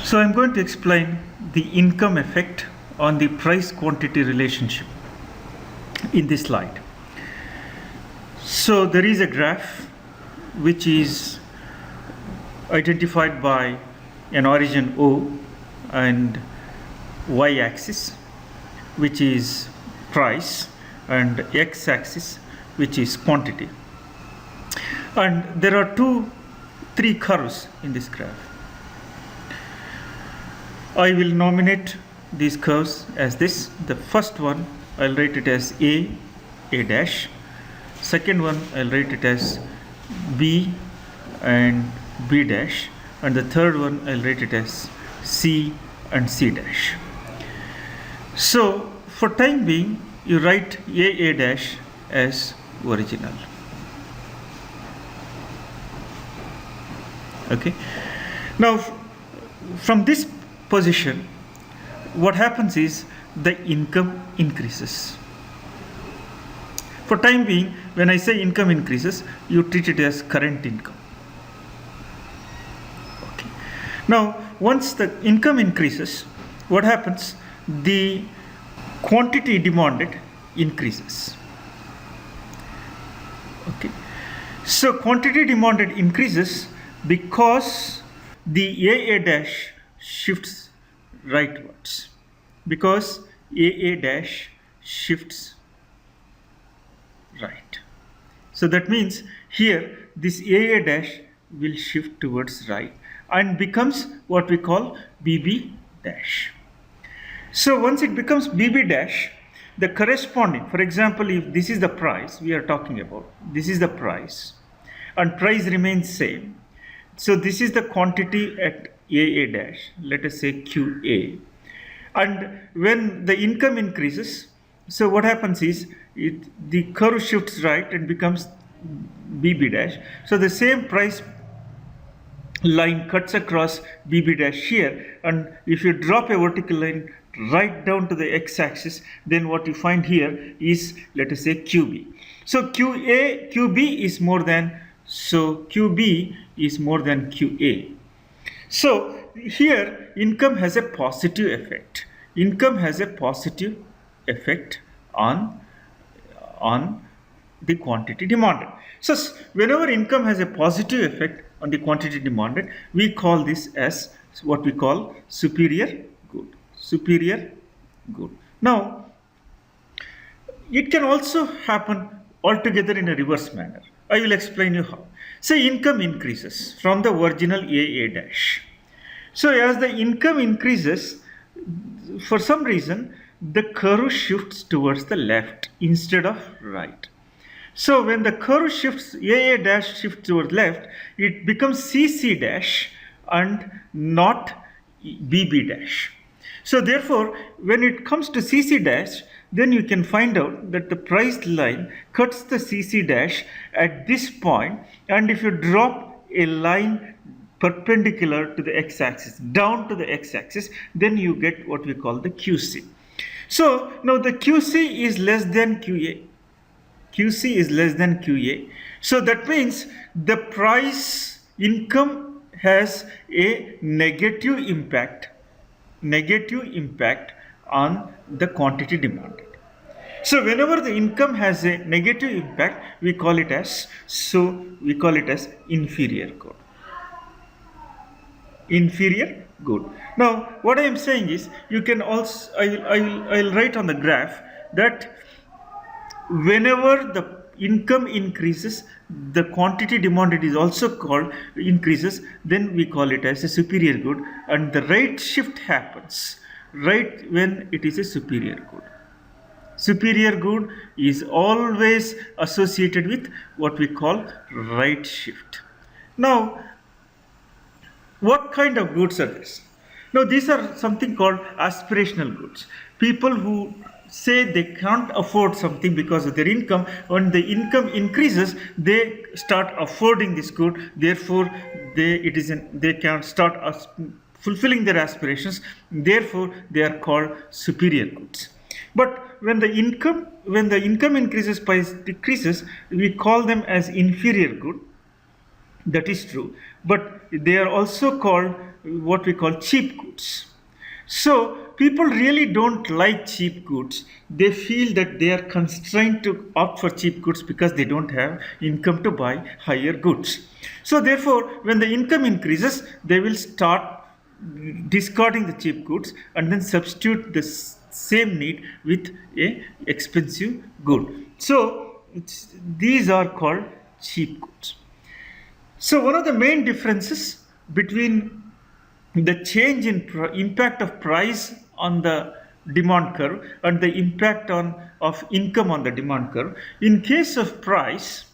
So I'm going to explain the income effect on the price quantity relationship in this slide. So there is a graph which is identified by an origin O and y-axis, which is price, and x-axis, which is quantity. And there are three curves in this graph. I will nominate these curves as this. The first one I'll write it as A dash. Second one I'll write it as B and B dash. And the third one I'll write it as C and C dash. So for time being, you write A dash as original. Okay. Now from this position, what happens is the income increases. For time being, when I say income increases, you treat it as current income. Okay. Now, once the income increases, what happens? The quantity demanded increases. Okay. So quantity demanded increases because the A dash shifts rightwards, because A dash shifts right. So that means here this A dash will shift towards right and becomes what we call BB dash. So once it becomes BB dash, the corresponding, for example, if this is the price we are talking about, this is the price, and price remains same. So this is the quantity at A dash, let us say QA. And when the income increases, so what happens is the curve shifts right and becomes BB dash. So the same price line cuts across BB dash here, and if you drop a vertical line right down to the x-axis, then what you find here is, let us say, QB. So QB is more than, so QB is more than QA. So here income has a positive effect. Income has a positive effect on the quantity demanded. So whenever income has a positive effect on the quantity demanded, we call this as what we call superior good. Superior good. Now, it can also happen altogether in a reverse manner. I will explain you how. Say income increases from the original A dash. So as the income increases, for some reason, the curve shifts towards the left instead of right. So when the curve shifts, A dash shifts towards left, it becomes CC dash and not BB dash. So therefore, when it comes to CC dash, then you can find out that the price line cuts the CC dash at this point, and if you drop a line perpendicular to the x-axis, down to the x-axis, then you get what we call the QC. So now the QC is less than QA. QC is less than QA. So that means the price income has a negative impact on the quantity demanded. So whenever the income has a negative impact, we call it as inferior good. Inferior good. Now what I am saying is, you can also, I'll write on the graph that whenever the income increases, the quantity demanded is also called increases, then we call it as a superior good, and the right shift happens right when it is a superior good. Superior good is always associated with what we call right shift. Now, what kind of goods are these? Now, these are something called aspirational goods. People who say they can't afford something because of their income, when the income increases, they start affording this good. Therefore, they can start fulfilling their aspirations. Therefore, they are called superior goods. But when the income increases, price decreases, we call them as inferior good. That is true, but they are also called what we call cheap goods. So people really don't like cheap goods. They feel that they are constrained to opt for cheap goods because they don't have income to buy higher goods. So therefore, when the income increases, they will start discarding the cheap goods and then substitute the same need with a expensive good. So these are called cheap goods. So one of the main differences between the change in impact of price on the demand curve and the impact of income on the demand curve, in case of price,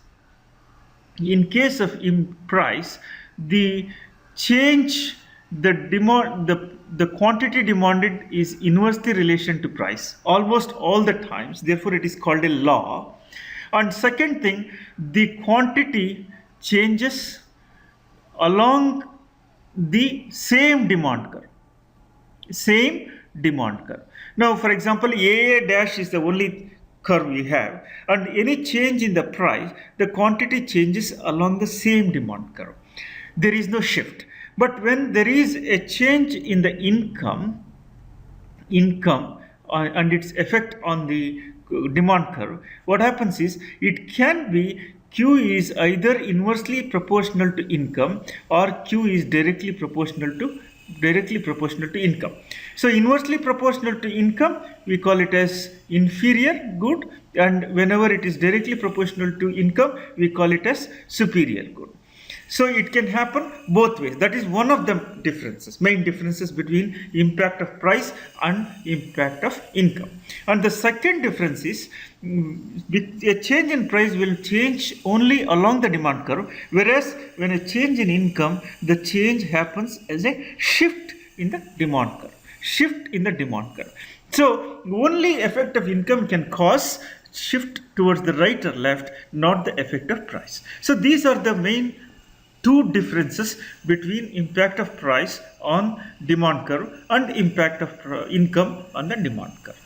price, the change, the quantity demanded is inversely relation to price almost all the times. Therefore, it is called a law. And second thing, the quantity changes along the same demand curve. Now, for example, AA dash is the only curve we have, and any change in the price, the quantity changes along the same demand curve. There is no shift. But when there is a change in the income and its effect on the demand curve, what happens is it can be Q is either inversely proportional to income or Q is directly proportional to income. So inversely proportional to income, we call it as inferior good, and whenever it is directly proportional to income, we call it as superior good. So it can happen both ways. That is one of the main differences between impact of price and impact of income. And the second difference is a change in price will change only along the demand curve, whereas when a change in income, the change happens as a shift in the demand curve. So only effect of income can cause shift towards the right or left, not the effect of price. So these are the main two differences between impact of price on demand curve and impact of income on the demand curve.